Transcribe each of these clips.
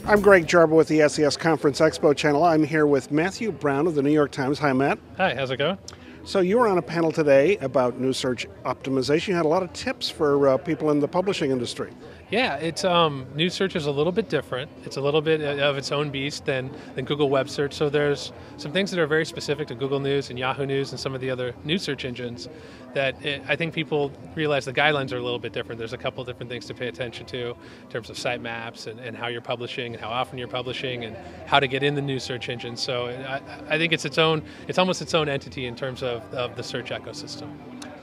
I'm Greg Jarbo with the SES Conference Expo channel. I'm here with Matthew Brown of the New York Times. Hi, Matt. Hi, how's it going? So you were on a panel today about news search optimization. You had a lot of tips for people in the publishing industry. Yeah, it's news search is a little bit different. It's a little bit of its own beast than Google Web Search. So there's some things that are very specific to Google News and Yahoo News and some of the other news search engines that I think people realize the guidelines are a little bit different. There's a couple different things to pay attention to in terms of sitemaps and how you're publishing and how often you're publishing and how to get in the news search engine. So I think it's almost its own entity in terms of the search ecosystem.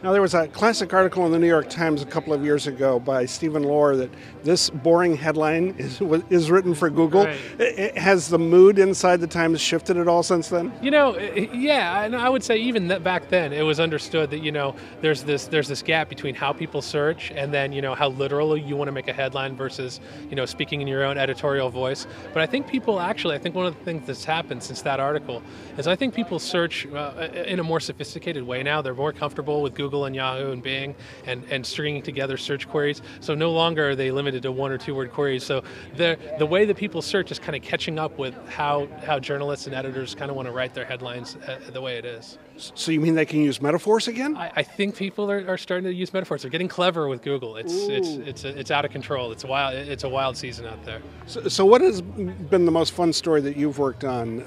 Now, there was a classic article in the New York Times a couple of years ago by Stephen Lohr that this boring headline is written for Google. Right. Has the mood inside the Times shifted at all since then? You know, yeah, and I would say even back then it was understood that, there's this gap between how people search and then, how literal you want to make a headline versus, speaking in your own editorial voice. But I think I think one of the things that's happened since that article is I think people search in a more sophisticated way now. They're more comfortable with Google and Yahoo and Bing and stringing together search queries. So no longer are they limited to 1 or 2 word queries. So the way that people search is kind of catching up with how journalists and editors kind of want to write their headlines the way it is. So you mean they can use metaphors again? I think people are starting to use metaphors. They're getting clever with Google. It's out of control. It's a wild season out there. So what has been the most fun story that you've worked on?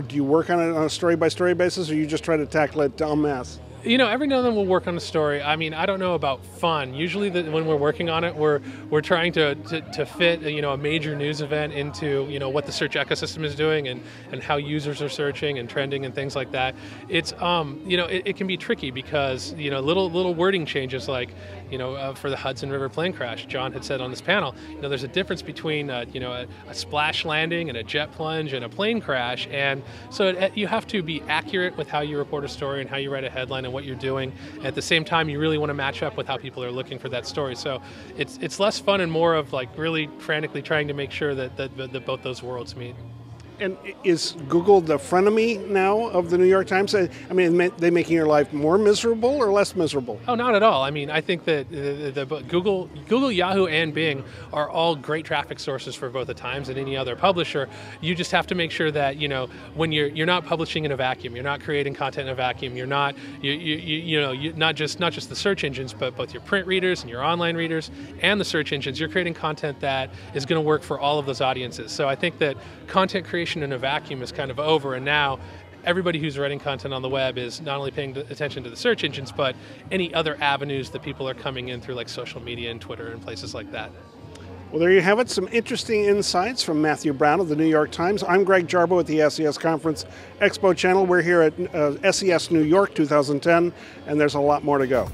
Do you work on it on a story-by-story basis, or you just try to tackle it en masse? Every now and then we'll work on a story. I mean, I don't know about fun. Usually when we're working on it, we're trying to fit a major news event into what the search ecosystem is doing and how users are searching and trending and things like that. It's it can be tricky because little wording changes like for the Hudson River plane crash, John had said on this panel, there's a difference between a splash landing and a jet plunge and a plane crash, and so you have to be accurate with how you report a story and how you write a headline and what you're doing. At the same time, you really want to match up with how people are looking for that story. So it's less fun and more of like really frantically trying to make sure that both those worlds meet. And is Google the frenemy now of the New York Times? I mean, are they making your life more miserable or less miserable? Oh, not at all. I mean, I think that Google, Yahoo, and Bing are all great traffic sources for both the Times and any other publisher. You just have to make sure that when you're not publishing in a vacuum, you're not creating content in a vacuum. You're not not just the search engines, but both your print readers and your online readers and the search engines. You're creating content that is going to work for all of those audiences. So I think that content creation in a vacuum is kind of over, and now everybody who's writing content on the web is not only paying attention to the search engines, but any other avenues that people are coming in through, like social media and Twitter and places like that. Well, there you have it, some interesting insights from Matthew Brown of the New York Times. I'm Greg Jarbo at the SES Conference Expo channel. We're here at SES New York 2010, and there's a lot more to go.